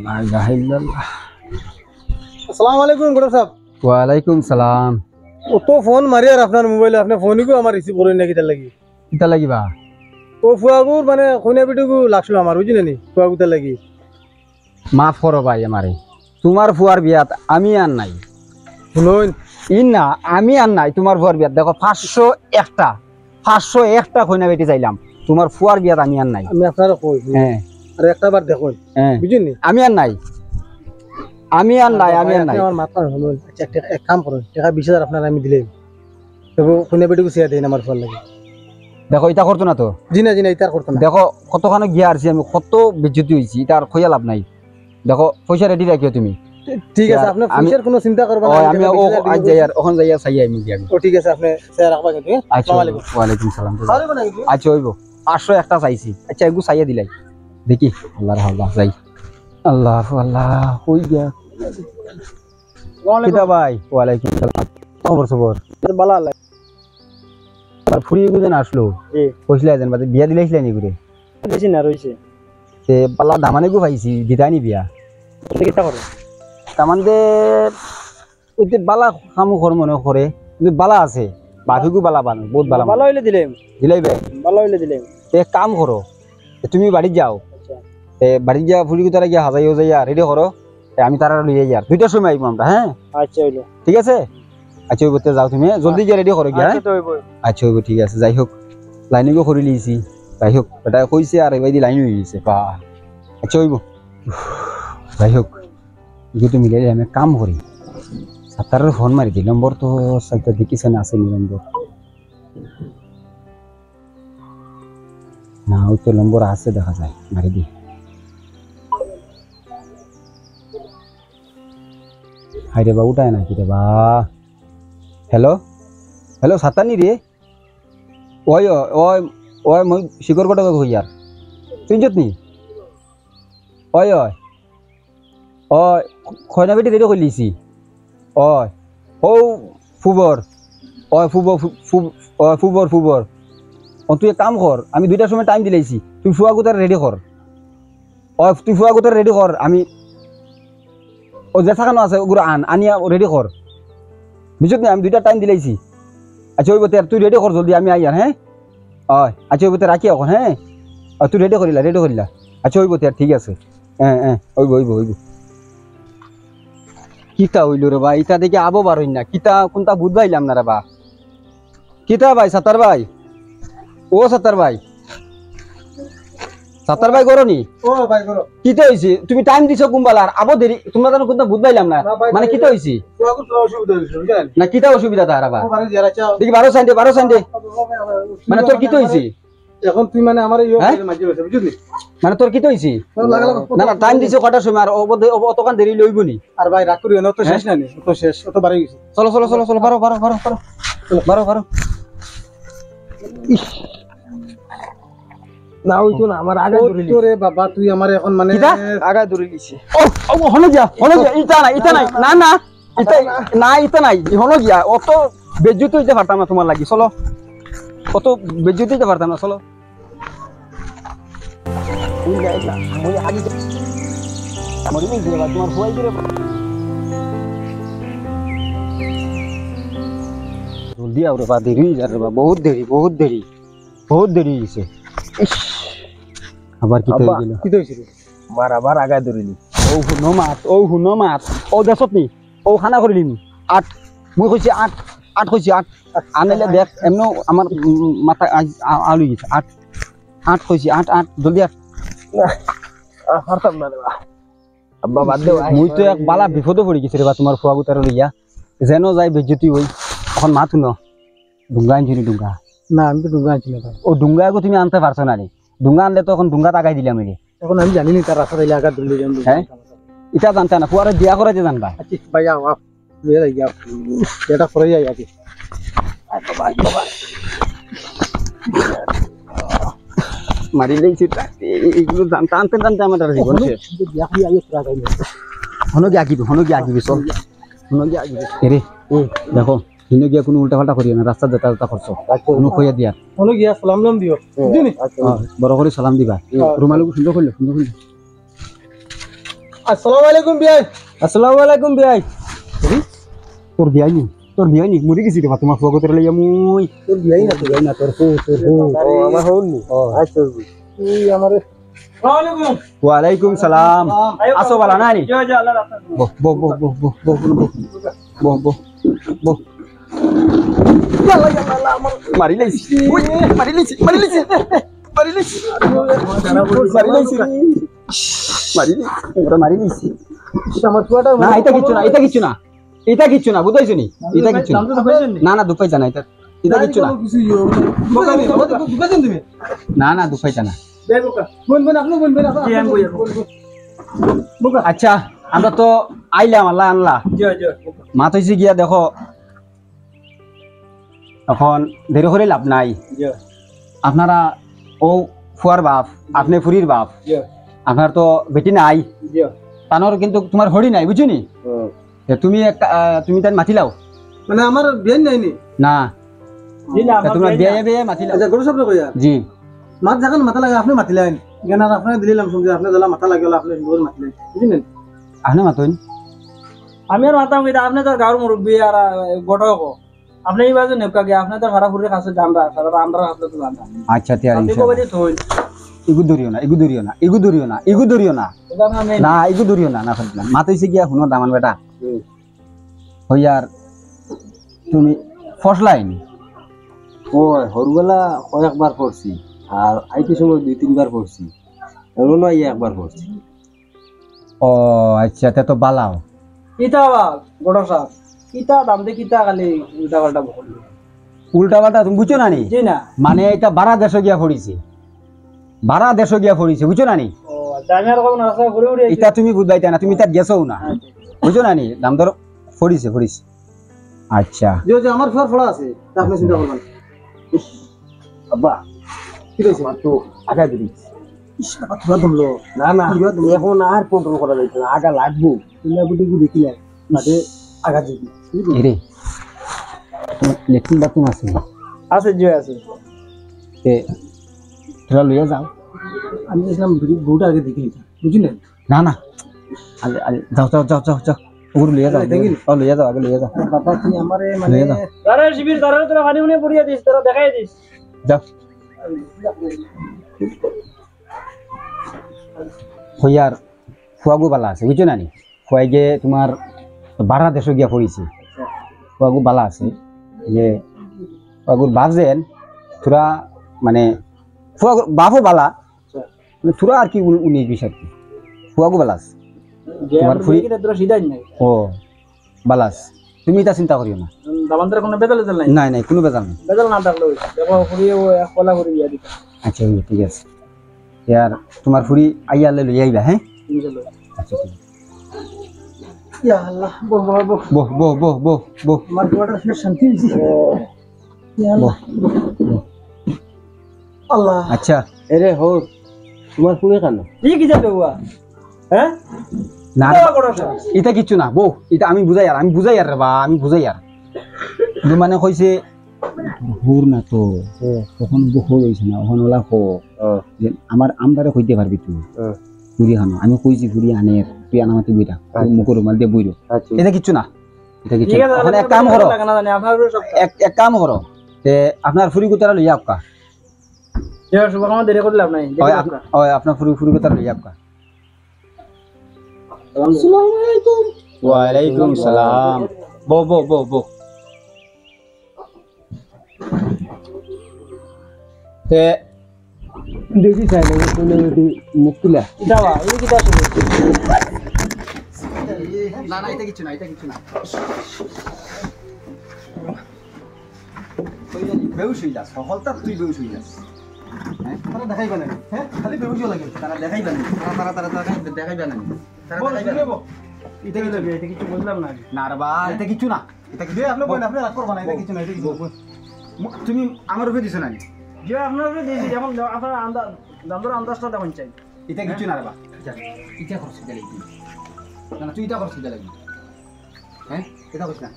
লা ইলাহা ইল্লাল্লাহ। আসসালামু আলাইকুম গুড সাহেব। ওয়ালাইকুম সালাম। ও তো ফোন মারি আর আপনার মোবাইলে আপনি ফোনইকো আমার রিসিভ করেন না কিতা লাগি? কিতা লাগিবা? ও ফুয়াগুর মানে কইনা বিটুকু লাগছিল আমার বুঝিনি নি ফুয়াগুতা লাগি। মাফ করো ভাই আমারে, তোমার ফুয়ার বিয়াত আমি আর নাই। শুনুন ইন না আমি আর নাই তোমার ফুয়ার বিয়াত। দেখো 501টা কইনা বেটি চাইলাম, তোমার ফুয়ার বিয়াত আমি আর নাই। আমি আপনার কই হ্যাঁ আর একটা বার দেখুন হ্যাঁ, বুঝিনি আমি আর নাই, আমি আর নাই, আমি আর নাই। আমার মাথা শুনুন। আচ্ছা এক কাম করুন, টাকা 20,000 আপনার আমি দিলাম, তবে কইনা বিটুকু সিয়া দেন আমার ফুয়ার লাগি। দেখো এটা করতো না তো। জি না ইতার করতে না। দেখো কতখানো গিয়া আসছি আমি, কত বেজ্জতি হয়েছি, এটা আর খোয়া লাভ নাই। দেখো পয়সা রেডি রাখিও তুমি। ঠিক আছে, আপনি পয়সার কোনো চিন্তা করবেন না। আমি আজ যাই আর ওখান যাইয়া চাই আমি দিয়া। ও ঠিক আছে, আপনি স্যার রাখবা কিন্তু। আসসালামু আলাইকুম। ওয়ালাইকুম সালাম। আরে বানা কিন্তু আচ্ছা হইব 501টা চাইছি। আচ্ছা এগু চাইয়া দিলাই দেখি। আল্লাহর হাওলা যাই। আল্লাহ আল্লাহ কই গিয়া কিতা ভাই? ওয়ালাইকুম সালাম। খবর খবর বালা আল্লাহ। আর ফুরিয়ে গুজেন আসলো জি কইছিলা যেন বাদে বিয়া দিলাইছিলা নি ঘুরে? বেশি না রইছে তে পালা দামানে গু পাইছি দিতানি বিয়া। কিতা করে তামানদে ওইতে বালা কামু কর মনে করে, কিন্তু বালা আছে বাফিগু বালা বানো বহুত বালা ভালো হইলে দিলাম, দিলাইবে। ভালো হইলে দিলাম। এক কাম করো, তুমি বাড়ি যাও, আচ্ছা বাড়ি যা ফুরি তারা গিয়া হাজাইও যাইয়া রেডি করো, আমি তারা লইয়া যাই 2টার সময় আইব আমরা। হ্যাঁ আচ্ছা হইলো ঠিক আছে। আচ্ছা ওইবতে যাও তুমি, জলদি গিয়া রেডি করো গিয়া। আচ্ছা তো হইব। আচ্ছা ওইব ঠিক আছে। যাই হোক লাইনিগো করে লিয়েছি, যাই হোক এটা কইছে আর এবার লাইন হয়ে গেছে বা। আচ্ছা ওইব যাই হোক যেহেতু মিলে আমি কাম করি, সাতারের ফোন মারি দিই। নম্বর তো সাইটটা দেখিছে না, আছে নম্বর না? ওই তো নম্বর আছে দেখা যায়, মারি দিই। হাই রে বা উঠায় না কি রে বা। হ্যালো হ্যালো সাতানি রে। ওই ওই ওই মই শিকর কটা হই আর চিনছত নি? ওই ওই ওই খয়না বেটি রেডি করলিছি। ওই ও ফুবর, ওই ফুবর ওই ফুবর ফুবর। ও তুই এক কাম কর, আমি 2টার সময় টাইম দিলাইছি, তুই ফুয়া গুতার রেডি কর। ওই তুই ফুয়া গুতার রেডি কর, আমি ও যে থাকানো আছে ওগুলো আনিয়া রেডি কর, বুঝছত নি? আমি 2টার টাইম দিলাইছি। আচ্ছা ওই বতে তুই রেডি কর জলদি, আমি আই আর। হ্যাঁ আচ্ছা ওই বতে রাখি এখন। হ্যাঁ তুই রেডি করিলা। আচ্ছা ওই বতে ঠিক আছে। হ্যাঁ হ্যাঁ ওইব ওইব ওইব। কিতা হইল রে ভাই? ইটা দেখে আবো বার হইন না। কিতা কোনটা বুঝবাইলাম না রে বা। কিতা ভাই সাতার ভাই? ও সাতার ভাই, সাতার ভাই করো নি? ও ভাই করো। কিতা হইছে? তুমি টাইম দিছো কুম্বালার আবো দেরি, তোমরা জানো কোনটা বুঝবাইলাম না। মানে কিতা হইছে ফুয়াগু তো অসুবিধা হইছে বুঝলেন না? কিতা অসুবিধা তাহারা বা? ও বাড়ি যারা চাও দেখি 12 সাইন্ডে মানে তোর কিতা হইছে? এখন তুই মানে আমার ইয়ে হ্যাঁ? মাঝে হইছে বুঝলি? মানে তোর কিতা হইছে? না না টাইম দিছো কটার সময়? আর অতকান দেরি লইব নি? আর ভাই রাগ করিও না, তো শেষ না নি, তো শেষ, তো বাড়ি গেছে। চলো চলো চলো চলো, বারো বারো বারো বারো বারো বারো। না ওই তো না আমার আগে ধরে রে বাবা, তুই আমার এখন মানে কিতা? আগা ধরে লিছি। ও হলো গিয়া ইটা নাই না না ইটা না, ইটা নাই হলো গিয়া। অত বেজ্জতি হইতে পারতাম না তোমার লাগি। চলো অত বেজ্জতি হইতে পারতাম না, চলো। তোমার হুয়াই করে জলদি আও রে বা, দেরি হয়ে যাবে রে বা, বহুত দেরি হয়েছে। আবার কি হয়ে গেল? কি হইছে রে? মার আবার আগায় ধরিলি। ও হুন মাত ও দেশত নি ও খানা করিলি নি? 8 মই কইছি 8 কইছি 8 আনিলে দেখ এমনো আমার মাথা আলু গেছে। 8 কইছি 8 জলদি 8। হারতাম না রে বা। আব্বা বাদ দে। মই তো এক বালা বিপদে পড়ি গেছি রে বা, তোমার ফুয়া গুতার লইয়া। যেন যাই বেজ্জতি হই। এখন মাত শুনো, ডুঙ্গা আনছিনি ডুঙ্গা। না আমি তো ডুঙ্গা আনছি না ভাই। ও ডুঙ্গা আগো তুমি আনতে পারছো না রে? ডুঙ্গা আনলে তো এখন ডুঙ্গা তাকাই দিলাম রে। এখন আমি জানি না তার রাস্তা দিলে আগা ধরে যাম। হ্যাঁ এটা জানতে না, ফুয়ারে বিয়া করে যে জানবা। আচ্ছা ভাই আও আপ লয়ে যাই আপ, এটা করে যাই আগে। মারি দিয়েছি এইগুলো জানতে আনতে জানতে আমাদের জীবন শেষ। হনো গিয়ে আগিবি চল, হনো গিয়ে আগিবি। এরে দেখো হিনে গিয়া কোনো উল্টা পাল্টা করিও না, রাস্তা যাতায়াত করছো কোনো খইয়া দিয়া হলো গিয়া সালাম নাম দিও বুঝলি? বড় করে সালাম দিবা। রুমালু সুন্দর করলে আসসালামু আলাইকুম বিয়াই। আসসালামু আলাইকুম বিয়াই। তোর বিয়াই নি মরি গেছি রে বা তোমার ফুয়া করে লইয়া মুই তোর বিয়াই না তো। বিয়াই না তোর ফু ও আমার হউন নি। ও আচ্ছা তুই আমারে ওয়া আলাইকুম সালাম আসো বালা না নি বহ বহ বহ বহ বহ বহ বহ বহ বহ মারি লাইছি ওই মারি লাইছি মারি লাইছি মারি লাইছি মারি লাইছি মারি ওরা মারি লাইছি আমার ফুয়াটা না এটা কিচ্ছু না বুঝাইছো নি এটা কিচ্ছু না না দুঃখ পাইছা না এটা কিচ্ছু না না দুঃখ পাইছা না আচ্ছা আমরা তো আইলাম আল্লাহ আনলা মাত হয়েছে গিয়া দেখো এখন দেরি করে লাভ নাই আপনারা ও ফুয়ার বাপ আপনি ফুরির বাপ আপনার তো বেটি নাই তানোর কিন্তু তোমার হরি নাই বুঝুনি তুমি তুমি তার মাতি লাও মানে আমার বিয়াই নাই নি না তোমার বিয়ে মাতি লাও আচ্ছা গরু সব কইয়া জি মাত যখন মাথা লাগে আপনি মাতিলেন কেন আর আপনি দিলাম শুনছি আপনি দলা মাথা লাগলো আপনি গরু মাতিলেন বুঝলেন আপনি মাতুন আমি আর মাতাম কিন্তু আপনি তো গাঁর মুরব্বী আর গটক আপনি এই বাজে নেপকা গিয়ে আপনি তো সারা ফুরের কাছে জানরা সারা আমরা হাতে তো জানরা আচ্ছা তিয়ার আপনি কবে থইল ইগু ধরিও না না ইগু ধরিও না ফেললাম মাতাইছে গিয়া শুনো দামান বেটা হইয়ার তুমি ফসলাইনি ও হরবেলা কয়েকবার পড়ছি আর আইতে সময় 2-3 বার পড়ছি এমনও একবার পড়ছি ও আচ্ছা তে তো বালাও কিতা বা গটক সাহেব কিতা দাম দে কিতা খালি উল্টা পাল্টা বল উল্টা পাল্টা তুমি বুঝছো না নি জি না মানে এটা বারা দেশ গিয়া পড়িছে বুঝছো না নি ও দামি আর কোন রাস্তা ঘুরে ঘুরে এটা তুমি বুঝবাইতা না তুমি তার গেছও না বুঝছো না নি দাম ধর পড়িছে আচ্ছা যে আমার ফুয়ার ফড়া আছে তা আপনি চিন্তা করবেন আব্বা কি হইছে তো আগা দিবি ফুয়া ধরলো না এখন আর কন্ট্রোল করা যাইছে না আগা লাগবো তুমি বুটি কি দেখিলেন মাঝে আগা দিবি এরে লেট্রিন বাথরুম আছে আছে জি আছে তে তোরা লইয়া যাও আমি দেখলাম বউটা আগে দেখি বুঝলেন না আলে যাও ওগুলো লইয়া যাও লইয়া যাও আগে লইয়া যাও বাবা তুমি আমারে মানে লইয়া যাও তারা শিবির তারা তোরা পানি উনি পড়িয়ে দিস তোরা দেখাই দিস যাও হইয়ার ফুয়াগু বালা আছে বুঝছো না নি ফুয়াই গিয়ে তোমার বারা দেশ গিয়া পড়িছে ফুয়াগু বালা আছে যে ফুয়াগুর বাপ যেন তোরা মানে ফুয়াগুর বাপও বালা মানে তোরা আর কি 19-20 আর কি ফুয়াগু বালা আছে তোমার ফুরি তোরা সিধাই নাই ও বালাস তুমি এটা চিন্তা করিও না দাবান্তরে কোনো বেজাল নাই নাই কোনো বেজাল নেই বেজাল না থাকলে দেখো ফুরিয়ে ও এক কলা করে বিয়া দিতা আচ্ছা ঠিক আছে ইয়ার তোমার ফুরি আইয়ালে লই আইবা হ্যাঁ আচ্ছা ঠিক আছে ইয়া আল্লাহ বহ আমার ফুয়াটা শুনে শান্তি হইছে ইয়া আল্লাহ আল্লাহ আচ্ছা এরে হোর তোমার শুনে কেন কি কি যাবে হুয়া হ্যাঁ না এটা কিচ্ছু না বউ এটা আমি বুঝাই আর রে বা আমি বুঝাই আর কিন্তু মানে কইছে হুর না তো তখন বহু হইছে না ওখান ওলা কো যে আমার আমদারে কইতে পারবি তুই ফুরি খানো আমি কইছি ফুরি আনের তুই আনামাতি বইটা মুখের রুমাল দিয়ে বইরো এটা কিচ্ছু না ঠিক আছে এখন এক কাম করো লাগা না জানি আপনার সব এক কাম করো যে আপনার ফুরি কুতারা লইয়া আপকা যে শুভকামনা দেরি করলাম নাই ওই আপনার ফুরি কুতারা লইয়া আপকা আসসালামু আলাইকুম ওয়ালাইকুম সালাম বো তে দেখি চাই না তুমি মুখ তুলা কিতা বা এই কিতা শুনে না এটা কিচ্ছু না বেউস হয়ে যাস সফলতা তুই বেউস হয়ে যাস হ্যাঁ তারা দেখাইবা না হ্যাঁ খালি বেউজো লাগে তারা দেখাইবা না তারা দেখাইবা না এটা কি লাগে এটা কিছু বুঝলাম না না রে বা এটা কিচ্ছু না এটা দে আপনি বলেন আপনি রাগ করবা না এটা কিছু না এটা কিছু তুমি আমার উপরে দিছো না যে আপনার দিয়েছি যেমন আপনার আন্দাজ দামদর আন্দাজটা তেমন চাই এটা কিচ্ছু না রে বা এটা খরচ দিলে না তুই এটা খরচ দিলে হ্যাঁ এটা কইছ না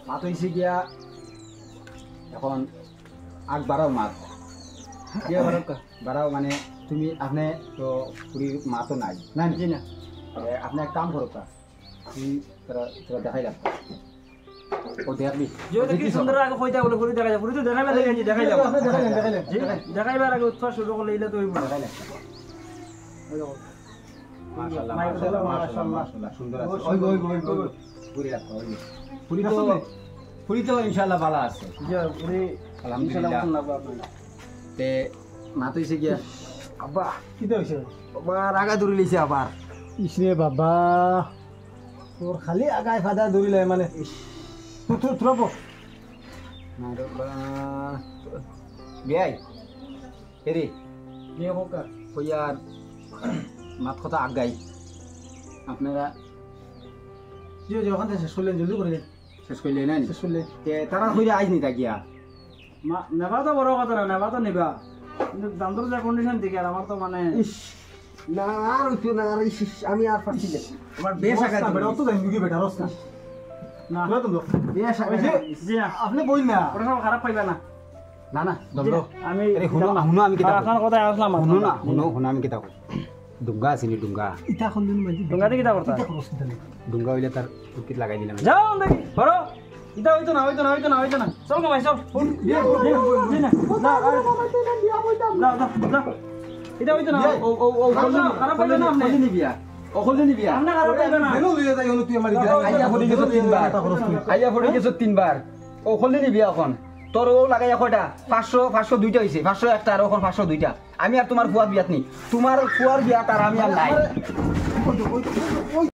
মা তো এসে গিয়া এখন আগ বাড়াও মাছ যে বারকা বাড়াও মানে তুমি আপনি তো পুরীর মা তো নাই জি না আপনি এক কাম করো তুই তোরা দেখাই রাখ ও দেখবি যেহেতু কি সুন্দর আগে কইতা বলে ঘুরি দেখা যায় ঘুরি তো দেখাইবা দেখেন দেখাই যাব আপনি দেখাইলেন জি দেখাইবার আগে উৎসাহ শুরু করলে ইলে তো হইব দেখাই রাখ মাশাআল্লাহ মাশাআল্লাহ সুন্দর আছে ওই ঘুরি রাখ পুরি তো ইনশাআল্লাহ ভালো আছে যে ঘুরি আলহামদুলিল্লাহ তে মা তো এসে গিয়া আব্বা কিটা হইছে বাবা রাগা ধরে লিছে আবার ইসরে বাবা তোর খালি আগায় ফাদা ধরিলে মানে তুই তুই না রে বাবা বিয়াই এরে যে হোক কইয়ার মাত কথা আগাই আপনারা যে যে ওখান থেকে শেষ করলেন জলদি করে শেষ করলে না শেষ করলে তে তারা কইরা আইজ নি তাকিয়া মা নেবা তো বড় কথা না নেবা তো নেবা কিন্তু দামদর যে কন্ডিশন দেখে আর আমার তো মানে না আর হইতো না আর আমি আর পারছি না আমার বেশ আঘাত বেটা তো জানি কি বেটা রস না না তো বেশ আঘাত জি না আপনি বই না ওটা সব খারাপ পাইবা না না না দমদো আমি আরে শুনো না শুনো আমি কিতা আপনার কথা আসলাম শুনো না শুনো আমি কিতা কই ডুঙ্গা আছিনি ডুঙ্গা ইটা খুললেন মানে ডুঙ্গাতে কিটা করতা ডুঙ্গা হইলে তার উকিত লাগাই দিলাম যাও দেখি বড় ইটা হইতো না চল গো ভাই চল জি না না এটা হইতো না ও ও ও খারাপ পাইলো না আপনি নিবিয়া ওখলতে নিবিয়া আপনি খারাপ পাইবে না কেন লইয়া যাই তুই আমার আইয়া পড়ে গেছো তিনবার আইয়া পড়ে গেছো তিনবার ওখলতে নিবিয়া এখন তোর ও লাগাইয়া কয়টা 500 দুইটা হইছে 500 একটা আর এখন 500 দুইটা আমি আর তোমার ফুয়ার বিয়াত নি তোমার ফুয়ার বিয়াত আর আমি আর নাই